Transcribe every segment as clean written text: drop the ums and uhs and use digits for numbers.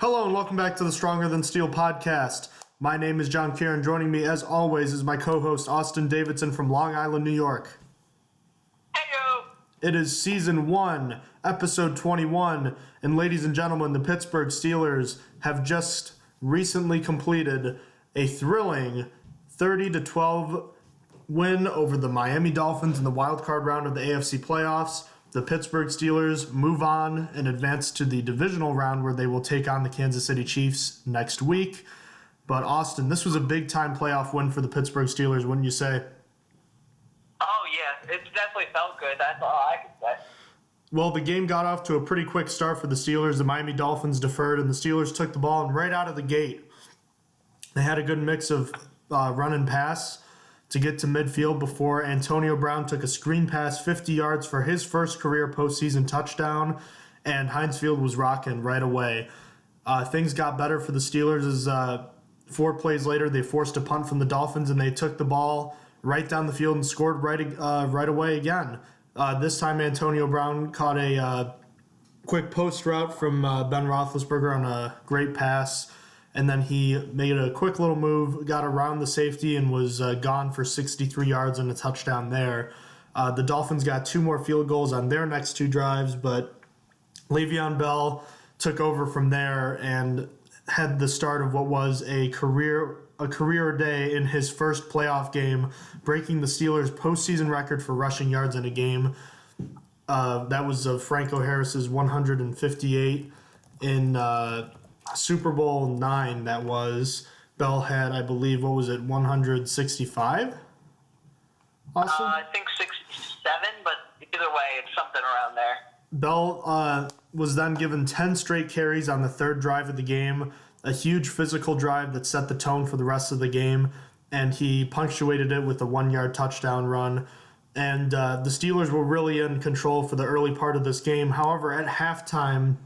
Hello and welcome back to the Stronger Than Steel podcast. My name is John Kieran. Joining me as always is my co-host Austin Davidson from Long Island, New York. Heyo! It is season 1, episode 21, and ladies and gentlemen, the Pittsburgh Steelers have just recently completed a thrilling 30-12 win over the Miami Dolphins in the wild card round of the AFC playoffs. The Pittsburgh Steelers move on and advance to the divisional round where they will take on the Kansas City Chiefs next week. But Austin, this was a big-time playoff win for the Pittsburgh Steelers, wouldn't you say? Oh, yeah. It definitely felt good. That's all I can say. Well, the game got off to a pretty quick start for the Steelers. The Miami Dolphins deferred, and the Steelers took the ball, and right out of the gate, they had a good mix of run and pass to get to midfield before Antonio Brown took a screen pass 50 yards for his first career postseason touchdown, and Heinz Field was rocking right away. Things got better for the Steelers as 4 plays later they forced a punt from the Dolphins, and they took the ball right down the field and scored right away again. This time Antonio Brown caught a quick post route from Ben Roethlisberger on a great pass, and then he made a quick little move, got around the safety, and was gone for 63 yards and a touchdown there. The Dolphins got 2 more field goals on their next 2 drives, but Le'Veon Bell took over from there and had the start of what was a career day in his first playoff game, breaking the Steelers' postseason record for rushing yards in a game. That was Franco Harris's 158 in Super Bowl IX. That was. Bell had, I believe, 165? Austin? I think 67, but either way, it's something around there. Bell was then given 10 straight carries on the third drive of the game, a huge physical drive that set the tone for the rest of the game, and he punctuated it with a 1-yard touchdown run. And the Steelers were really in control for the early part of this game. However, at halftime,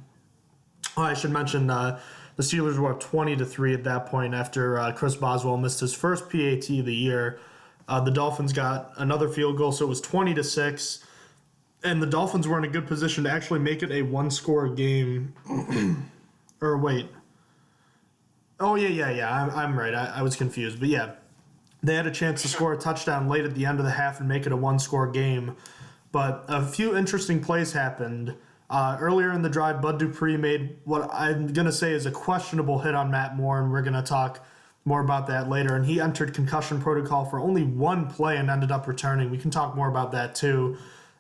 I should mention the Steelers were up 20-3 at that point after Chris Boswell missed his first PAT of the year. The Dolphins got another field goal, so it was 20-6. And the Dolphins were in a good position to actually make it a 1-score game. Or wait. Oh, yeah. I'm right. I was confused. But yeah, they had a chance to score a touchdown late at the end of the half and make it a 1-score game. But a few interesting plays happened. Earlier in the drive, Bud Dupree made what I'm going to say is a questionable hit on Matt Moore, and we're going to talk more about that later. And he entered concussion protocol for only 1 play and ended up returning. We can talk more about that too.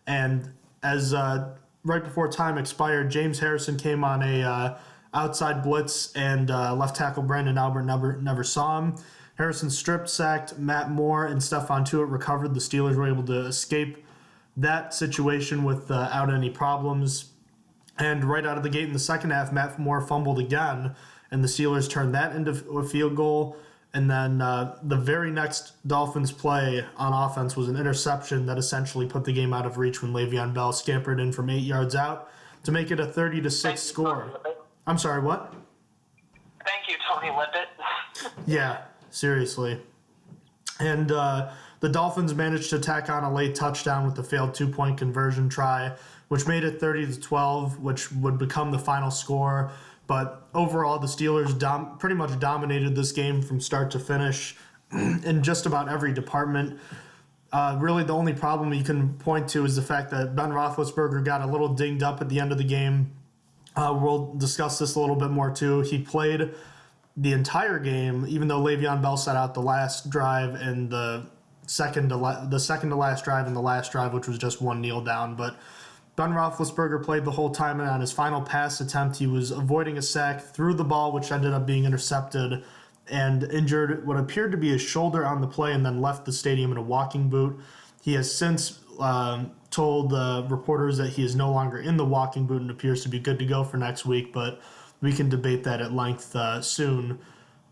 And as right before time expired, James Harrison came on a outside blitz, and left tackle Brandon Albert never saw him. Harrison strip sacked Matt Moore, and Stephon Tuitt recovered. The Steelers were able to escape that situation without any problems. And right out of the gate in the second half, Matt Moore fumbled again, and the Steelers turned that into a field goal. And then the very next Dolphins play on offense was an interception that essentially put the game out of reach when Le'Veon Bell scampered in from 8 yards out to make it a 30-6 score. I'm sorry, what? Thank you, Tony Lippett. Yeah, seriously. And the Dolphins managed to tack on a late touchdown with the failed 2-point conversion try, which made it 30-12, which would become the final score. But overall, the Steelers pretty much dominated this game from start to finish in just about every department. Really, the only problem you can point to is the fact that Ben Roethlisberger got a little dinged up at the end of the game. We'll discuss this a little bit more, too. He played the entire game, even though Le'Veon Bell set out the last drive and the second to last drive and the last drive, which was just 1 kneel down. But Ben Roethlisberger played the whole time, and on his final pass attempt, he was avoiding a sack, threw the ball, which ended up being intercepted, and injured what appeared to be his shoulder on the play, and then left the stadium in a walking boot. He has since told reporters that he is no longer in the walking boot and appears to be good to go for next week, but we can debate that at length soon.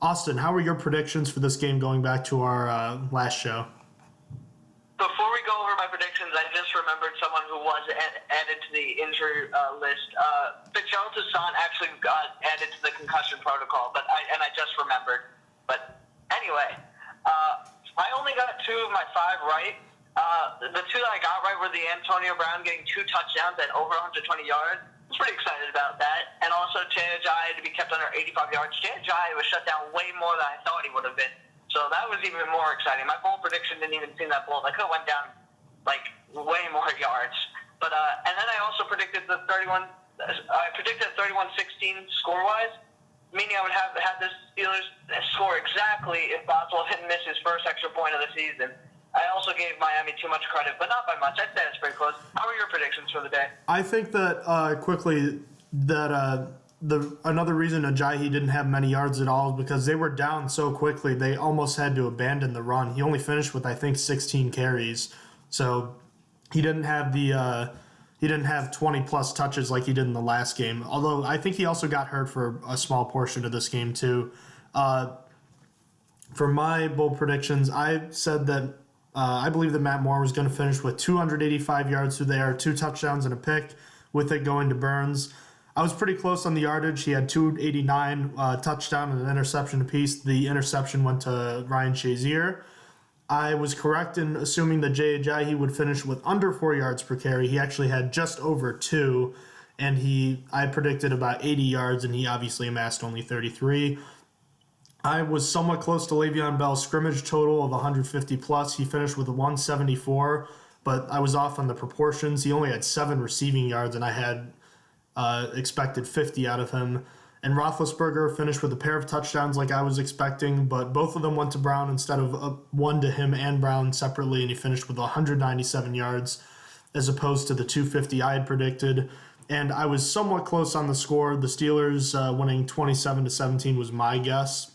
Austin, how were your predictions for this game going back to our last show? Before we go over my predictions, I just remembered someone who was added to the injury list. Fitzgerald Toussaint actually got added to the concussion protocol, but I just remembered. But anyway, I only got 2 of my 5 right. The 2 that I got right were the Antonio Brown getting 2 touchdowns at over 120 yards. was pretty excited about that. And also Jai to be kept under 85 yards. Jai was shut down way more than I thought he would have been. So that was even more exciting. My bold prediction didn't even see that bold. I could have went down like way more yards. But and then I also predicted the 31. I predicted 31-16 score-wise, meaning I would have had the Steelers score exactly if Boswell didn't miss his first extra point of the season. I also gave Miami too much credit, but not by much. I'd say it's pretty close. How are your predictions for the day? I think that quickly that another reason Ajayi didn't have many yards at all is because they were down so quickly they almost had to abandon the run. He only finished with I think 16 carries, so he didn't have he didn't have 20 plus touches like he did in the last game. Although I think he also got hurt for a small portion of this game too. For my bold predictions, I said that I believe that Matt Moore was going to finish with 285 yards through the air, 2 touchdowns and a pick, with it going to Burns. I was pretty close on the yardage. He had 289, touchdown and an interception apiece. The interception went to Ryan Shazier. I was correct in assuming that Jay Ajayi would finish with under 4 yards per carry. He actually had just over 2, and I predicted about 80 yards, and he obviously amassed only 33. I was somewhat close to Le'Veon Bell's scrimmage total of 150 plus. He finished with a 174, but I was off on the proportions. He only had 7 receiving yards, and I had expected 50 out of him. And Roethlisberger finished with a pair of touchdowns like I was expecting, but both of them went to Brown instead of one to him and Brown separately, and he finished with 197 yards as opposed to the 250 I had predicted. And I was somewhat close on the score. The Steelers winning 27-17 was my guess.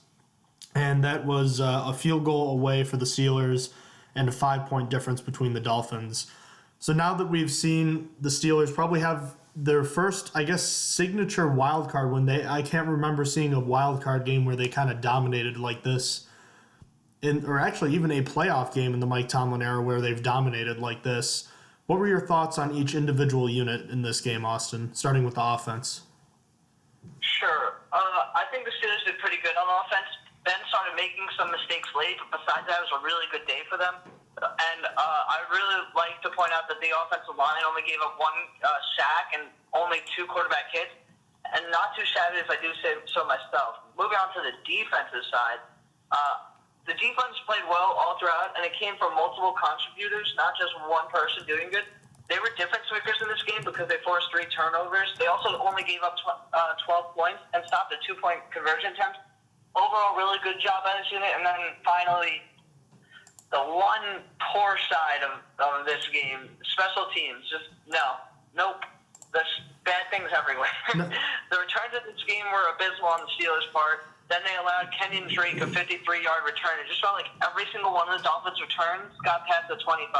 And that was a field goal away for the Steelers and a 5-point difference between the Dolphins. So now that we've seen the Steelers probably have their first, I guess, signature wild card win. I can't remember seeing a wild card game where they kind of dominated like this, or actually even a playoff game in the Mike Tomlin era where they've dominated like this. What were your thoughts on each individual unit in this game, Austin, starting with the offense? Sure. I think the Steelers did pretty good on offense. Ben started making some mistakes late, but besides that, it was a really good day for them. And I really like to point out that the offensive line only gave up 1 sack and only 2 quarterback hits, and not too shabby if I do say so myself. Moving on to the defensive side, the defense played well all throughout, and it came from multiple contributors, not just one person doing good. They were difference makers in this game because they forced 3 turnovers. They also only gave up 12 points and stopped a 2-point conversion attempt. Overall, really good job by this unit. And then finally, the one poor side of this game, special teams. Just nope. There's bad things everywhere. No. The returns of this game were abysmal on the Steelers' part. Then they allowed Kenyon Drake a 53-yard return. It just felt like every single one of the Dolphins' returns got past the 25.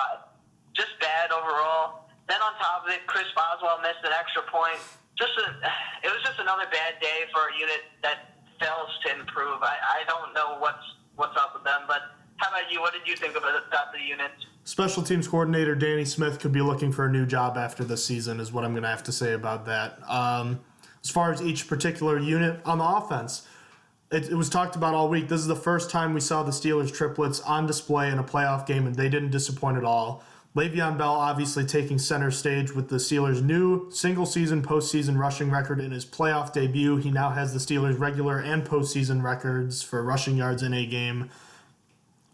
Just bad overall. Then on top of it, Chris Boswell missed an extra point. It was just another bad day for a unit that fails to improve. I don't know what's up with them, but how about you? What did you think about the unit? Special teams coordinator Danny Smith could be looking for a new job after this season is what I'm going to have to say about that. As far as each particular unit on the offense, it was talked about all week. This is the first time we saw the Steelers triplets on display in a playoff game, and they didn't disappoint at all. Le'Veon Bell obviously taking center stage with the Steelers' new single-season postseason rushing record in his playoff debut. He now has the Steelers' regular and postseason records for rushing yards in a game.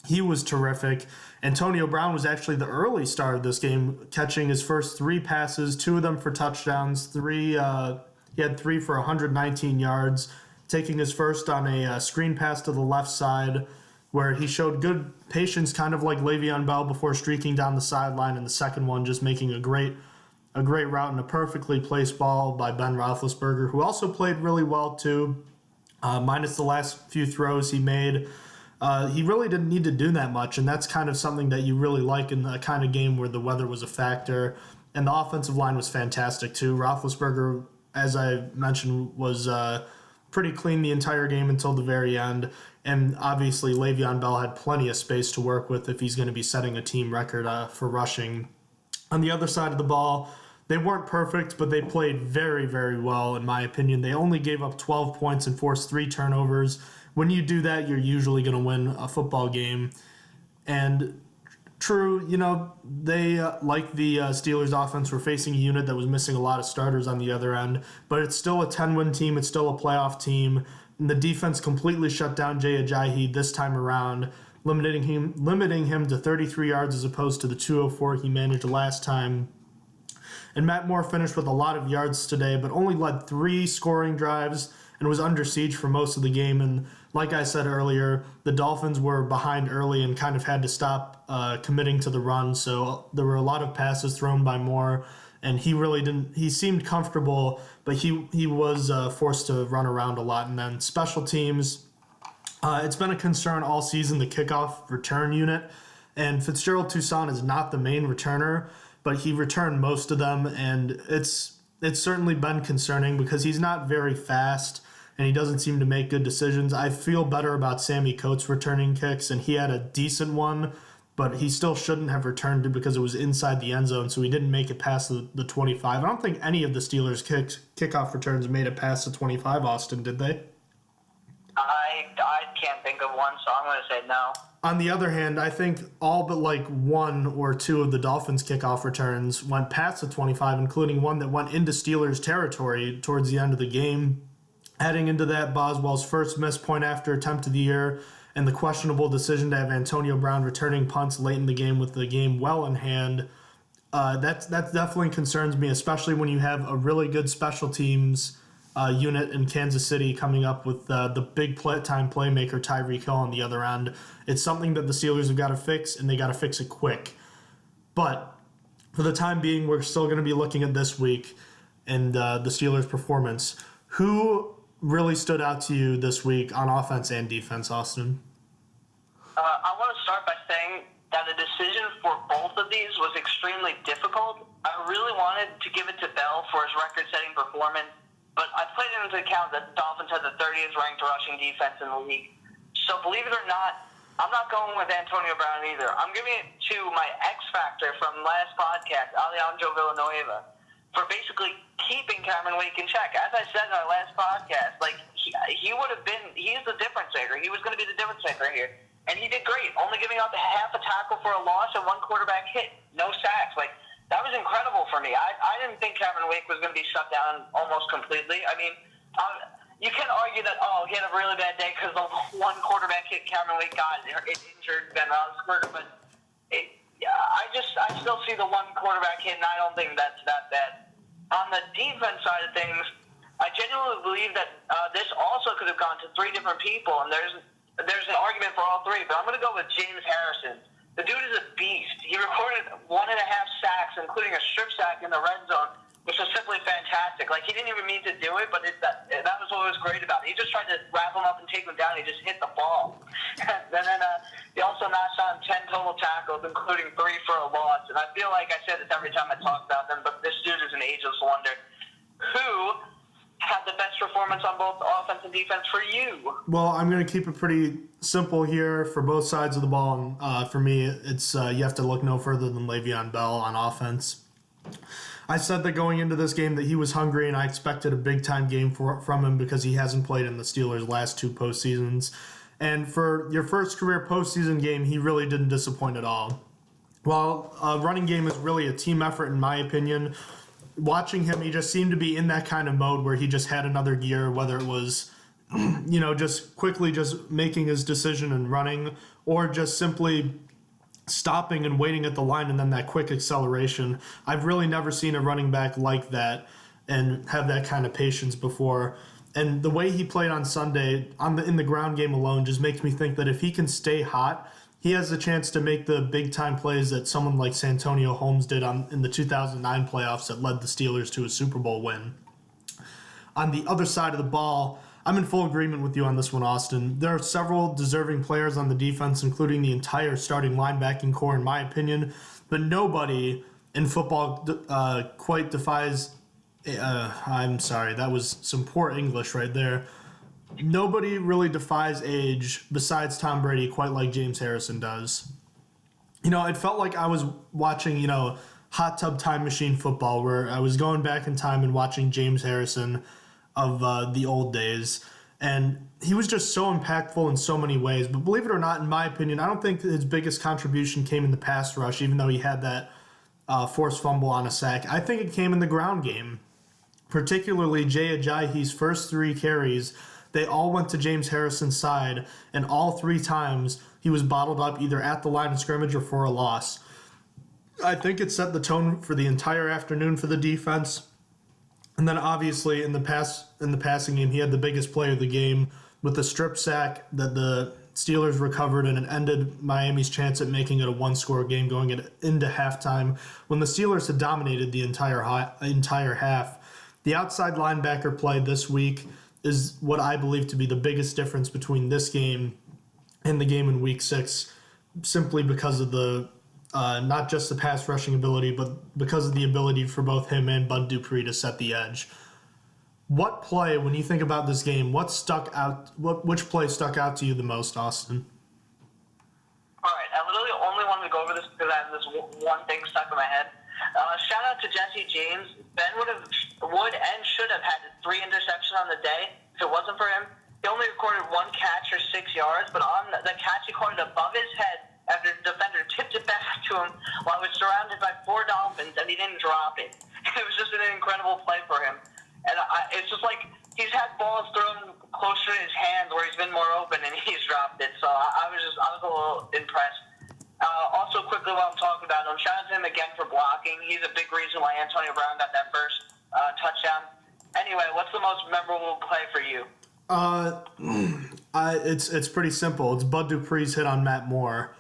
He was terrific. Antonio Brown was actually the early star of this game, catching his first 3 passes, 2 of them for touchdowns. He had 3 for 119 yards, taking his first on a screen pass to the left side, where he showed good patience, kind of like Le'Veon Bell, before streaking down the sideline, and the second one just making a great route and a perfectly placed ball by Ben Roethlisberger, who also played really well too, minus the last few throws he made. He really didn't need to do that much, and that's kind of something that you really like in the kind of game where the weather was a factor. And the offensive line was fantastic too. Roethlisberger, as I mentioned, was pretty clean the entire game until the very end. And obviously, Le'Veon Bell had plenty of space to work with if he's going to be setting a team record for rushing. On the other side of the ball, they weren't perfect, but they played very, very well, in my opinion. They only gave up 12 points and forced 3 turnovers. When you do that, you're usually going to win a football game. And True, they, like the Steelers offense, were facing a unit that was missing a lot of starters on the other end, but it's still a 10-win team. It's still a playoff team. And the defense completely shut down Jay Ajayi this time around, limiting him to 33 yards as opposed to the 204 he managed last time. And Matt Moore finished with a lot of yards today, but only led 3 scoring drives and was under siege for most of the game. And like I said earlier, the Dolphins were behind early and kind of had to stop committing to the run. So there were a lot of passes thrown by Moore, and he really didn't. He seemed comfortable, but he was forced to run around a lot. And then special teams, it's been a concern all season, the kickoff return unit. And Fitzgerald Toussaint is not the main returner, but he returned most of them, and it's certainly been concerning because he's not very fast and he doesn't seem to make good decisions. I feel better about Sammy Coates returning kicks, and he had a decent one, but he still shouldn't have returned it because it was inside the end zone, so he didn't make it past the 25. I don't think any of the Steelers' kickoff returns made it past the 25, Austin, did they? I can't think of one, so I'm going to say no. On the other hand, I think all but like 1 or 2 of the Dolphins' kickoff returns went past the 25, including one that went into Steelers' territory towards the end of the game. Adding into that, Boswell's first missed point after attempt of the year and the questionable decision to have Antonio Brown returning punts late in the game with the game well in hand. That definitely concerns me, especially when you have a really good special teams unit in Kansas City coming up with the big time playmaker Tyreek Hill on the other end. It's something that the Steelers have got to fix, and they got to fix it quick. But for the time being, we're still going to be looking at this week and the Steelers' performance. Who really stood out to you this week on offense and defense, Austin? I want to start by saying that the decision for both of these was extremely difficult. I really wanted to give it to Bell for his record-setting performance, but I played it into account that the Dolphins had the 30th ranked rushing defense in the league. So believe it or not, I'm not going with Antonio Brown either. I'm giving it to my X Factor from last podcast, Alejandro Villanueva, for basically keeping Cameron Wake in check. As I said in our last podcast, he would have been, he's the difference maker. He was going to be the difference maker here. And he did great, only giving up half a tackle for a loss and 1 quarterback hit. No sacks. That was incredible for me. I didn't think Cameron Wake was going to be shut down almost completely. I mean, you can argue that, he had a really bad day because the 1 quarterback hit Cameron Wake got, it injured Ben Roethlisberger, but I still see the 1 quarterback hit, and I don't think that's that bad. On the defense side of things, I genuinely believe that this also could have gone to 3 different people, and there's an argument for all 3, but I'm going to go with James Harrison. The dude is a beast. He recorded 1.5 sacks, including a strip sack in the red zone, which was simply fantastic. He didn't even mean to do it, but that was what was great about it. He just tried to wrap him up and take him down. He just hit the ball. And then he also notched on 10 total tackles, including 3 for a loss. And I feel like I said this every time I talk about them, but this dude is an ageless wonder. Who had the best performance on both offense and defense for you? Well, I'm going to keep it pretty simple here for both sides of the ball. And for me, it's you have to look no further than Le'Veon Bell on offense. I said that going into this game that he was hungry, and I expected a big-time game from him because he hasn't played in the Steelers' last 2 postseasons. And for your first career postseason game, he really didn't disappoint at all. While running game is really a team effort, in my opinion, watching him, he just seemed to be in that kind of mode where he just had another gear, whether it was, just quickly just making his decision and running, or just simply stopping and waiting at the line and then that quick acceleration. I've really never seen a running back like that and have that kind of patience before. And the way he played on Sunday in the ground game alone just makes me think that if he can stay hot, he has a chance to make the big-time plays that someone like Santonio Holmes did in the 2009 playoffs that led the Steelers to a Super Bowl win. On the other side of the ball, I'm in full agreement with you on this one, Austin. There are several deserving players on the defense, including the entire starting linebacking core, in my opinion, but nobody in football quite defies... I'm sorry, that was some poor English right there. Nobody really defies age besides Tom Brady quite like James Harrison does. It felt like I was watching, hot tub time machine football, where I was going back in time and watching James Harrison of the old days. And he was just so impactful in so many ways. But believe it or not, in my opinion, I don't think his biggest contribution came in the pass rush, even though he had that forced fumble on a sack. I think it came in the ground game, particularly Jay Ajayi's first 3 carries. They all went to James Harrison's side, and all 3 times he was bottled up either at the line of scrimmage or for a loss. I think it set the tone for the entire afternoon for the defense. And then obviously in the passing game, he had the biggest play of the game with the strip sack that the Steelers recovered, and it ended Miami's chance at making it a 1-score game going into halftime when the Steelers had dominated the entire half. The outside linebacker play this week is what I believe to be the biggest difference between this game and the game in Week 6, simply because of the not just the pass rushing ability, but because of the ability for both him and Bud Dupree to set the edge. What play, when you think about this game, which play stuck out to you the most, Austin? All right, I literally only wanted to go over this because I have this one thing stuck in my head. Shout out to Jesse James. Ben would and should have had 3 interceptions on the day if it wasn't for him. He only recorded 1 catch for 6 yards, but on the catch he caught it above his head after the defender tipped it back to him while he was surrounded by 4 Dolphins, and he didn't drop it. It was just an incredible play for him. And it's just like he's had balls thrown closer to his hands where he's been more open, and he's dropped it. So I was a little impressed. Also, quickly while I'm talking about him, shout out to him again for blocking. He's a big reason why Antonio Brown got that first touchdown. Anyway, what's the most memorable play for you? It's pretty simple. It's Bud Dupree's hit on Matt Moore.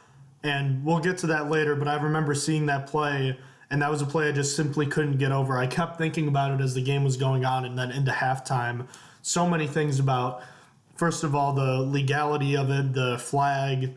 And we'll get to that later, but I remember seeing that play, and that was a play I just simply couldn't get over. I kept thinking about it as the game was going on and then into halftime. So many things about, first of all, the legality of it, the flag,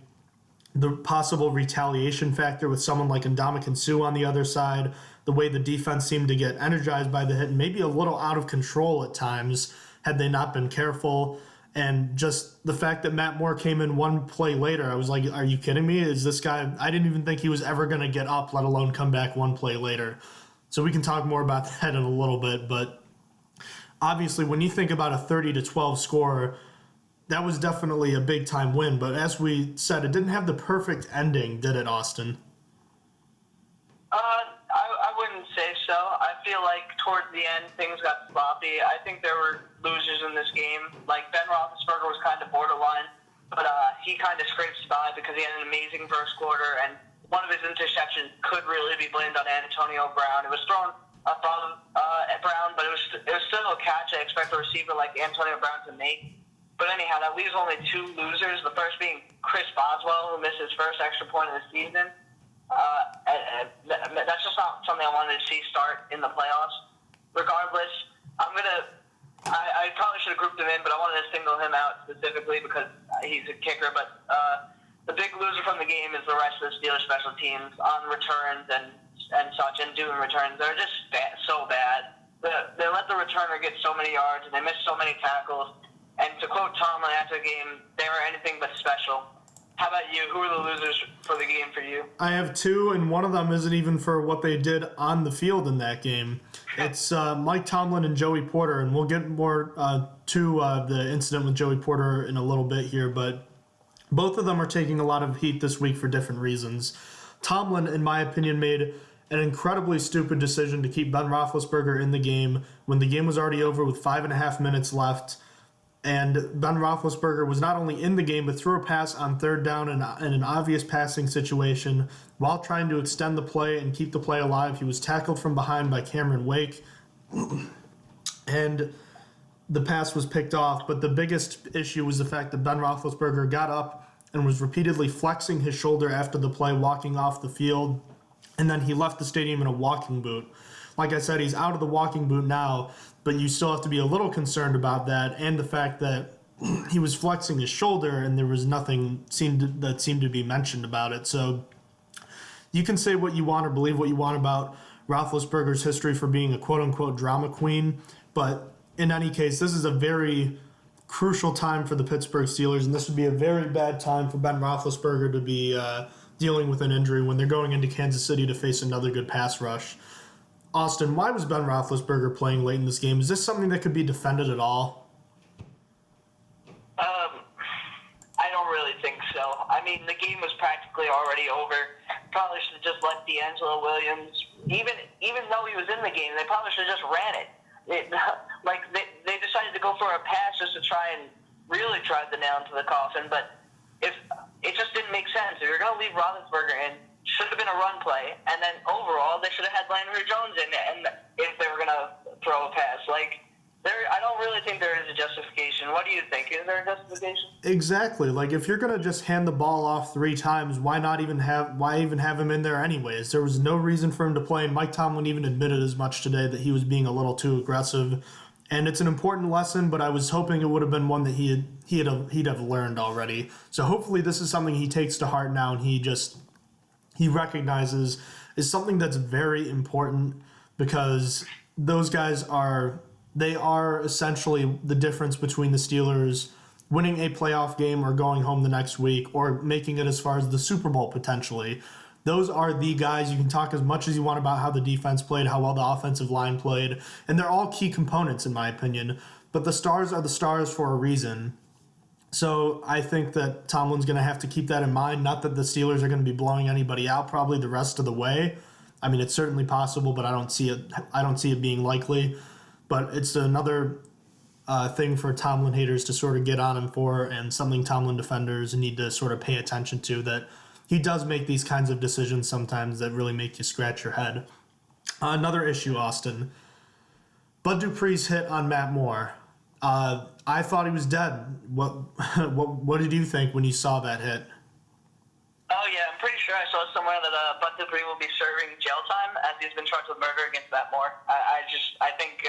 the possible retaliation factor with someone like Ndamukong Suh on the other side, the way the defense seemed to get energized by the hit, and maybe a little out of control at times had they not been careful. And just the fact that Matt Moore came in 1 play later, I was like, are you kidding me? Is this guy, I didn't even think he was ever going to get up, let alone come back 1 play later. So we can talk more about that in a little bit. But obviously, when you think about a 30-12 score, that was definitely a big-time win. But as we said, it didn't have the perfect ending, did it, Austin? I wouldn't say so. I feel like towards the end, things got sloppy. I think there were losers in this game. Like, Ben Roethlisberger was kind of borderline, but he kind of scrapes by because he had an amazing first quarter, and one of his interceptions could really be blamed on Antonio Brown. It was thrown above Brown, but it was still a catch I expect a receiver like Antonio Brown to make. But anyhow, that leaves only 2 losers, the first being Chris Boswell, who missed his first extra point of the season. That's just not something I wanted to see start in the playoffs. Regardless, I probably should have grouped him in, but I wanted to single him out specifically because he's a kicker. But the big loser from the game is the rest of the Steelers special teams on returns and such, and doing returns. They're just so bad. They let the returner get so many yards, and they miss so many tackles. And to quote Tomlin after the game, they were anything but special. How about you? Who are the losers for the game for you? I have 2, and one of them isn't even for what they did on the field in that game. It's Mike Tomlin and Joey Porter, and we'll get more to the incident with Joey Porter in a little bit here, but both of them are taking a lot of heat this week for different reasons. Tomlin, in my opinion, made an incredibly stupid decision to keep Ben Roethlisberger in the game when the game was already over with 5.5 minutes left. And Ben Roethlisberger was not only in the game, but threw a pass on 3rd down in an obvious passing situation. While trying to extend the play and keep the play alive, he was tackled from behind by Cameron Wake. And the pass was picked off. But the biggest issue was the fact that Ben Roethlisberger got up and was repeatedly flexing his shoulder after the play, walking off the field. And then he left the stadium in a walking boot. Like I said, he's out of the walking boot now, but you still have to be a little concerned about that, and the fact that he was flexing his shoulder and there was nothing that seemed to be mentioned about it. So you can say what you want or believe what you want about Roethlisberger's history for being a quote-unquote drama queen, but in any case, this is a very crucial time for the Pittsburgh Steelers, and this would be a very bad time for Ben Roethlisberger to be dealing with an injury when they're going into Kansas City to face another good pass rush. Austin, why was Ben Roethlisberger playing late in this game? Is this something that could be defended at all? I mean, the game was practically already over. Probably should have just let D'Angelo Williams, even though he was in the game, they probably should have just ran it. They decided to go for a pass just to try and really drive the nail into the coffin, but if it just didn't make sense. If you're going to leave Roethlisberger in, should have been a run play, and then overall they should have had Landry Jones in, and if they were going to throw a pass, I don't really think there is a justification. What do you think? Is there a justification? Exactly. If you're gonna just hand the ball off 3 times, why even have him in there anyways? There was no reason for him to play. Mike Tomlin even admitted as much today that he was being a little too aggressive, and it's an important lesson. But I was hoping it would have been one that he'd have learned already. So hopefully this is something he takes to heart now, and he recognizes is something that's very important, because those guys are essentially the difference between the Steelers winning a playoff game or going home the next week or making it as far as the Super Bowl potentially. Those are the guys. You can talk as much as you want about how the defense played, how well the offensive line played, and they're all key components in my opinion. But the stars are the stars for a reason. So I think that Tomlin's going to have to keep that in mind. Not that the Steelers are going to be blowing anybody out probably the rest of the way. I mean, it's certainly possible, but I don't see it being likely. But it's another thing for Tomlin haters to sort of get on him for, and something Tomlin defenders need to sort of pay attention to, that he does make these kinds of decisions sometimes that really make you scratch your head. Another issue, Austin. Bud Dupree's hit on Matt Moore. I thought he was dead. What did you think when you saw that hit? Oh, yeah, I'm pretty sure I saw somewhere that Bud Dupree will be serving jail time as he's been charged with murder against Matt Moore. I think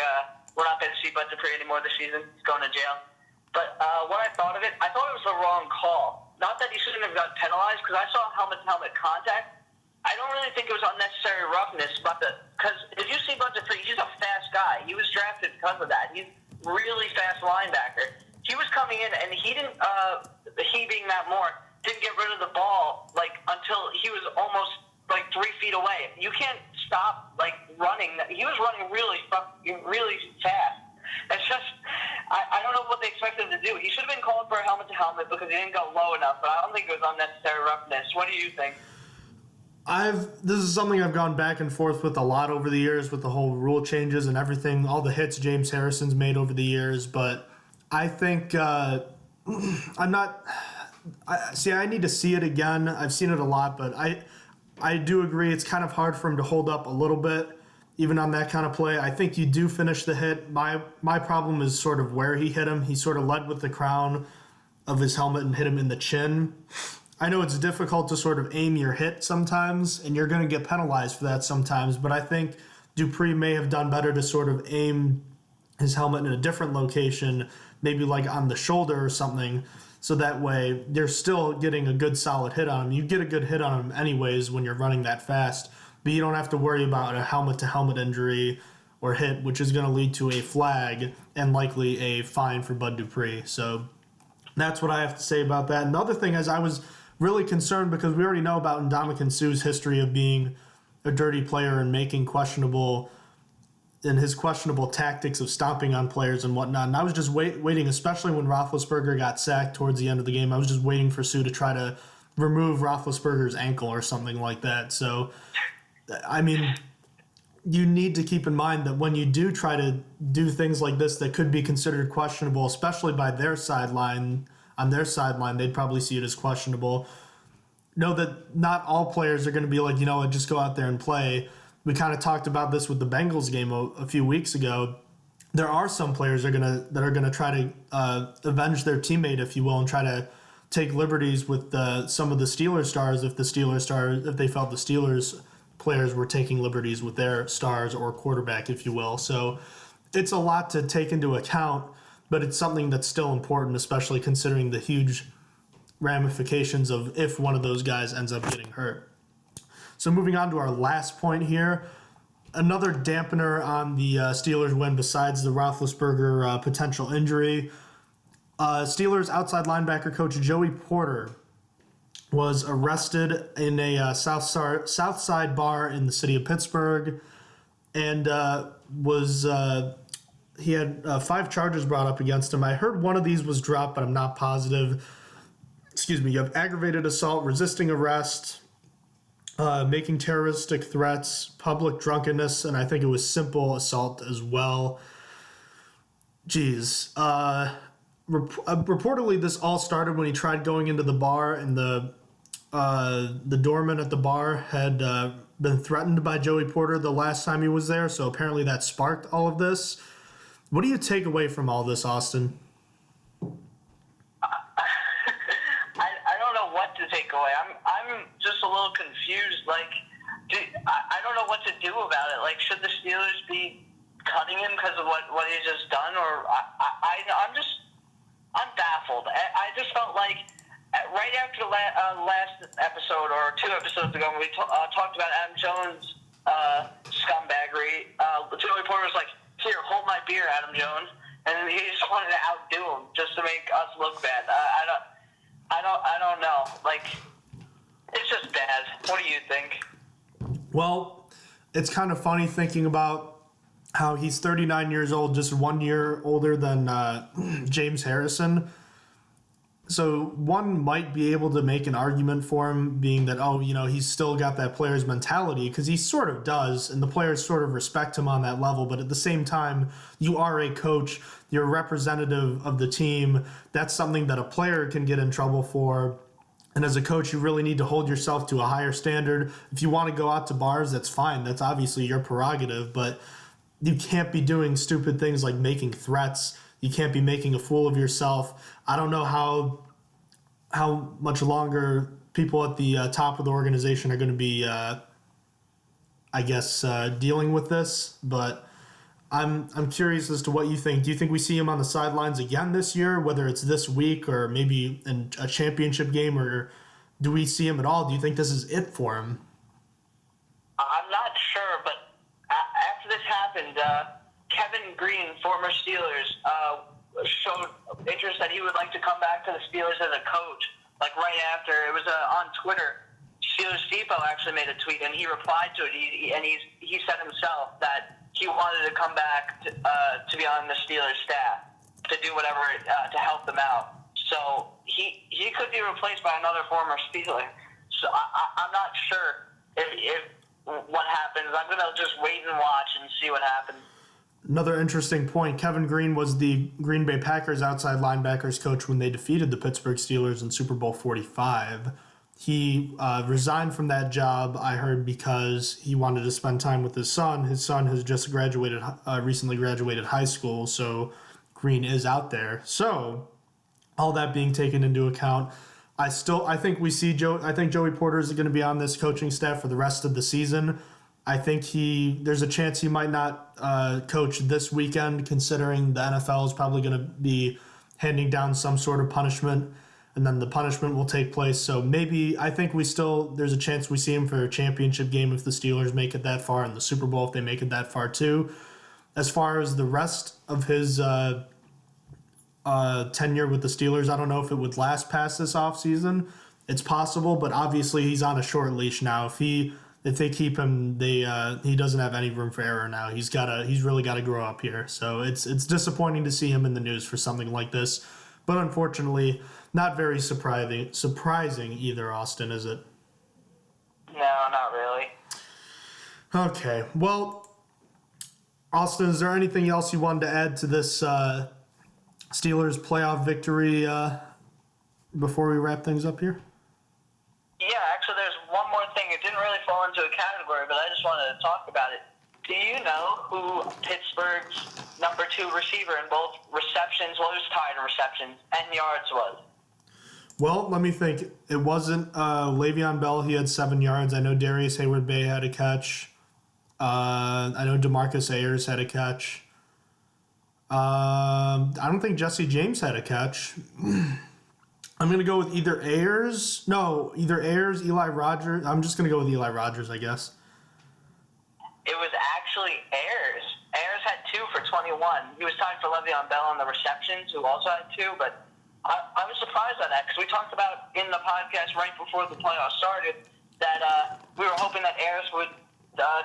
we're not going to see Bud Dupree anymore this season. He's going to jail. But when I thought of it, I thought it was the wrong call. Not that he shouldn't have gotten penalized, because I saw helmet-to-helmet contact. I don't really think it was unnecessary roughness, because if you see Bud Dupree, he's a fast guy. He was drafted because of that. He's a really fast linebacker. He was coming in, and he didn't, he being Matt Moore, didn't get rid of the ball until he was almost 3 feet away. You can't stop running. He was running really fast. It's just I don't know what they expected him to do. He should have been called for a helmet to helmet because he didn't go low enough. But I don't think it was unnecessary roughness. What do you think? This is something I've gone back and forth with a lot over the years with the whole rule changes and everything, all the hits James Harrison's made over the years. But I think I'm not. I need to see it again. I've seen it a lot, but I do agree it's kind of hard for him to hold up a little bit, even on that kind of play. I think you do finish the hit. My problem is sort of where he hit him. He sort of led with the crown of his helmet and hit him in the chin. I know it's difficult to sort of aim your hit sometimes, and you're going to get penalized for that sometimes, but I think Dupree may have done better to sort of aim his helmet in a different location, maybe on the shoulder or something, so that way you're still getting a good solid hit on him. You get a good hit on him anyways when you're running that fast, but you don't have to worry about a helmet-to-helmet injury or hit, which is going to lead to a flag and likely a fine for Bud Dupree. So that's what I have to say about that. And the other thing is I was really concerned because we already know about Ndamukong Suh's history of being a dirty player and making questionable tactics of stomping on players and whatnot. And I was just waiting, especially when Roethlisberger got sacked towards the end of the game. I was just waiting for Suh to try to remove Roethlisberger's ankle or something like that. So, I mean, you need to keep in mind that when you do try to do things like this that could be considered questionable, especially by their sideline, on their sideline, they'd probably see it as questionable. Know that not all players are going to be like, just go out there and play. We kind of talked about this with the Bengals game a few weeks ago. There are some players that are gonna try to avenge their teammate, if you will, and try to take liberties with some of the Steelers stars if they felt the Steelers players were taking liberties with their stars or quarterback, if you will. So it's a lot to take into account, but it's something that's still important, especially considering the huge ramifications of if one of those guys ends up getting hurt. So moving on to our last point here, another dampener on the Steelers win besides the Roethlisberger potential injury. Steelers outside linebacker coach Joey Porter was arrested in a South Side bar in the city of Pittsburgh, and he had 5 charges brought up against him. I heard one of these was dropped, but I'm not positive. you have aggravated assault, resisting arrest, making terroristic threats, public drunkenness, and I think it was simple assault as well. Jeez. Reportedly, this all started when he tried going into the bar, and the doorman at the bar had been threatened by Joey Porter the last time he was there, so apparently that sparked all of this. What do you take away from all this, Austin? I don't know what to take away. I'm just a little confused. Like, I don't know what to do about it. Like, should the Steelers be cutting him because of what he's just done, or I'm baffled. I just felt like right after the last episode or 2 episodes ago when we talked about Adam Jones' scumbaggery, Joey Porter was like, "Here, hold my beer, Adam Jones," and he just wanted to outdo him just to make us look bad. I don't know. Like, it's just bad. What do you think? Well, it's kind of funny thinking about how he's 39 years old, just 1 year older than James Harrison. So one might be able to make an argument for him being that, he's still got that player's mentality, because he sort of does, and the players sort of respect him on that level. But at the same time, you are a coach, you're a representative of the team. That's something that a player can get in trouble for. And as a coach, you really need to hold yourself to a higher standard. If you want to go out to bars, that's fine. That's obviously your prerogative. But you can't be doing stupid things like making threats. You can't be making a fool of yourself. I don't know how much longer people at the top of the organization are going to be, dealing with this. But I'm curious as to what you think. Do you think we see him on the sidelines again this year, whether it's this week or maybe in a championship game, or do we see him at all? Do you think this is it for him? I'm not sure, but after this happened, Kevin Green, former Steelers, showed interest that he would like to come back to the Steelers as a coach. Like right after, it was on Twitter. Steelers Depot actually made a tweet, and he replied to it. He said himself that he wanted to come back to be on the Steelers staff to do whatever to help them out. So he could be replaced by another former Steeler. So I'm not sure if what happens. I'm going to just wait and watch and see what happens. Another interesting point, Kevin Green was the Green Bay Packers outside linebackers coach when they defeated the Pittsburgh Steelers in Super Bowl 45. He resigned from that job, I heard, because he wanted to spend time with his son. His son has just recently graduated high school, so Green is out there. So, all that being taken into account, I think Joey Porter is going to be on this coaching staff for the rest of the season. I think there's a chance he might not coach this weekend, considering the NFL is probably going to be handing down some sort of punishment, and then the punishment will take place. So I think there's a chance we see him for a championship game if the Steelers make it that far, and the Super Bowl if they make it that far too. As far as the rest of his tenure with the Steelers, I don't know if it would last past this offseason. It's possible, but obviously he's on a short leash now. If they keep him, he doesn't have any room for error now. He's really got to grow up here. So it's disappointing to see him in the news for something like this, but unfortunately, not very surprising either. Austin, is it? No, not really. Okay, well, Austin, is there anything else you wanted to add to this Steelers playoff victory before we wrap things up here? Yeah, actually, there's one more thing. It didn't really fall into a category, but I just wanted to talk about it. Do you know who Pittsburgh's number 2 receiver in both receptions, well, he was tied in receptions, and yards was? Well, let me think. It wasn't Le'Veon Bell. He had 7 yards. I know Darius Hayward-Bay had a catch. I know DeMarcus Ayers had a catch. I don't think Jesse James had a catch. I'm going to go with either Ayers, Eli Rogers. I'm just going to go with Eli Rogers, I guess. It was actually Ayers. Ayers had 2 for 21. He was tied for Le'Veon Bell on the receptions, who also had 2, but I was surprised at that, because we talked about in the podcast right before the playoffs started that we were hoping that Ayers would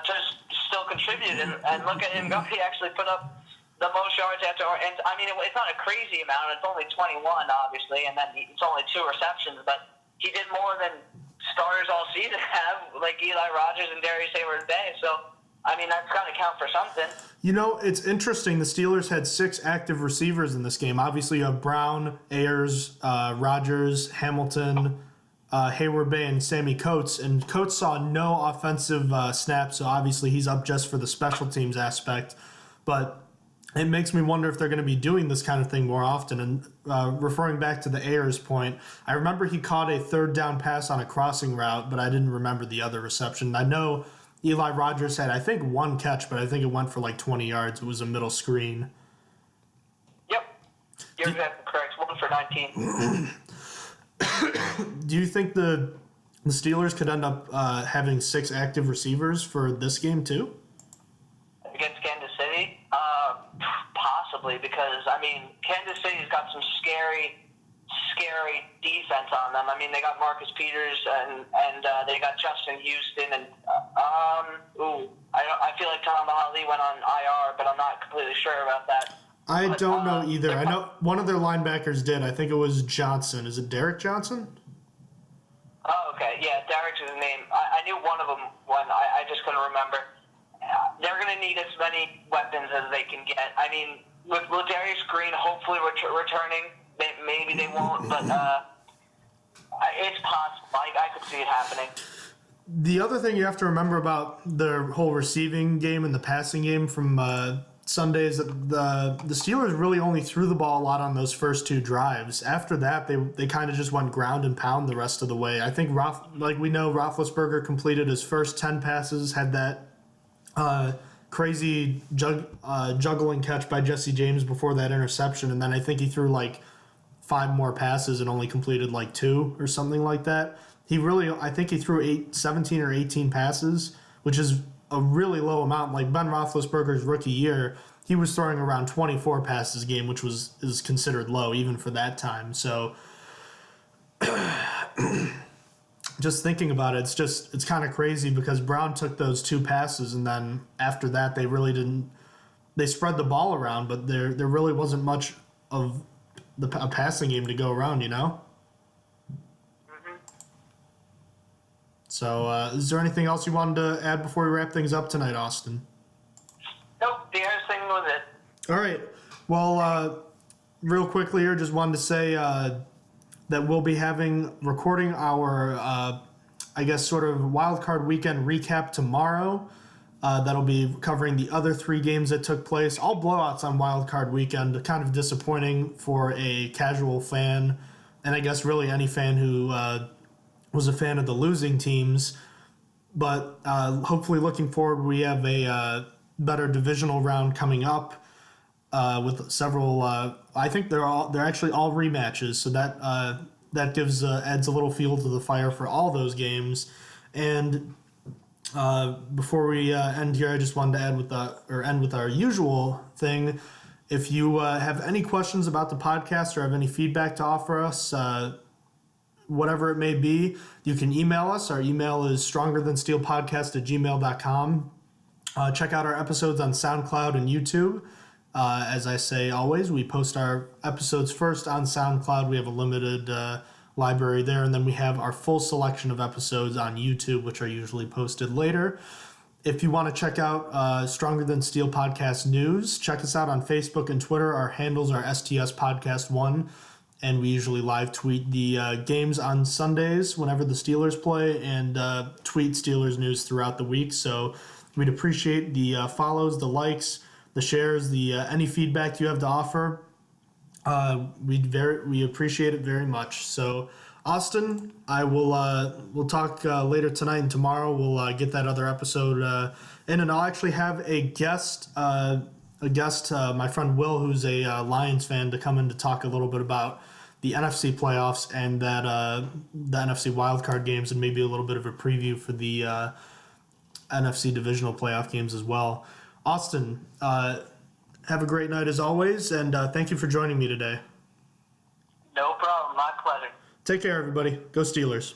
just still contribute, and look at him go. He actually put up the most yards after, and I mean, it's not a crazy amount. It's only 21, obviously, and then it's only 2 receptions, but he did more than starters all season have, like Eli Rogers and Darius Hayward-Bay. So, I mean, that's got to count for something. You know, it's interesting. The Steelers had 6 active receivers in this game. Obviously, you have Brown, Ayers, Rogers, Hamilton, Hayward-Bay, and Sammy Coates. And Coates saw no offensive snaps, so obviously he's up just for the special teams aspect. But it makes me wonder if they're going to be doing this kind of thing more often. And referring back to the Ayers point, I remember he caught a 3rd down pass on a crossing route, but I didn't remember the other reception. I know Eli Rogers had, I think, 1 catch, but I think it went for like 20 yards. It was a middle screen. Yep. You're exactly correct. 1 for 19. Do you think the Steelers could end up having 6 active receivers for this game too? Against Kansas City? Possibly, because, I mean, Kansas City's got some scary defense on them. I mean, they got Marcus Peters and they got Justin Houston and I feel like Tom Ali went on IR, but I'm not completely sure about that. I don't know either. I know one of their linebackers did. I think it was Johnson. Is it Derek Johnson? Oh, okay. Yeah, Derek's his name. I knew one of them when I just couldn't remember. They're going to need as many weapons as they can get. I mean, with Darius Green hopefully returning, maybe they won't, but it's possible. I could see it happening. The other thing you have to remember about the whole receiving game and the passing game from Sunday is that the Steelers really only threw the ball a lot on those first 2 drives. After that, they kind of just went ground and pound the rest of the way. I think, like we know, Roethlisberger completed his first 10 passes, had that crazy juggling catch by Jesse James before that interception, and then I think he threw like 5 more passes and only completed like 2 or something like that. I think he threw 17 or 18 passes, which is a really low amount. Like Ben Roethlisberger's rookie year, he was throwing around 24 passes a game, which is considered low even for that time. So just thinking about it, it's kind of crazy because Brown took those 2 passes, and then after that they really didn't. They spread the ball around, but there really wasn't much of a passing game to go around, you know. Mm-hmm. So, is there anything else you wanted to add before we wrap things up tonight, Austin? Nope, the other thing was it. All right. Well, real quickly here, just wanted to say that we'll be recording our, I guess, sort of wild card weekend recap tomorrow. That'll be covering the other 3 games that took place. All blowouts on wild card weekend. Kind of disappointing for a casual fan, and I guess really any fan who was a fan of the losing teams. But hopefully, looking forward, we have a better divisional round coming up with several. I think they're actually all rematches, so that gives adds a little fuel to the fire for all those games. And before we end here, I just wanted to end with our usual thing. If you have any questions about the podcast or have any feedback to offer us, whatever it may be, you can email us. Our email is strongerthansteelpodcast@gmail.com. Check out our episodes on SoundCloud and YouTube. As I say always, we post our episodes first on SoundCloud. We have a limited library there, and then we have our full selection of episodes on YouTube, which are usually posted later. If you want to check out Stronger Than Steel Podcast News, check us out on Facebook and Twitter. Our handles are STS Podcast 1, and we usually live tweet the games on Sundays whenever the Steelers play, and tweet Steelers news throughout the week. So we'd appreciate the follows, the likes, the shares, the any feedback you have to offer. We appreciate it very much. So, Austin, we'll talk later tonight, and tomorrow we'll get that other episode in, and I'll actually have a guest, my friend Will, who's a Lions fan, to come in to talk a little bit about the NFC playoffs and that the NFC wildcard games, and maybe a little bit of a preview for the NFC divisional playoff games as well. Austin, have a great night as always, and thank you for joining me today. No problem. My pleasure. Take care, everybody. Go Steelers.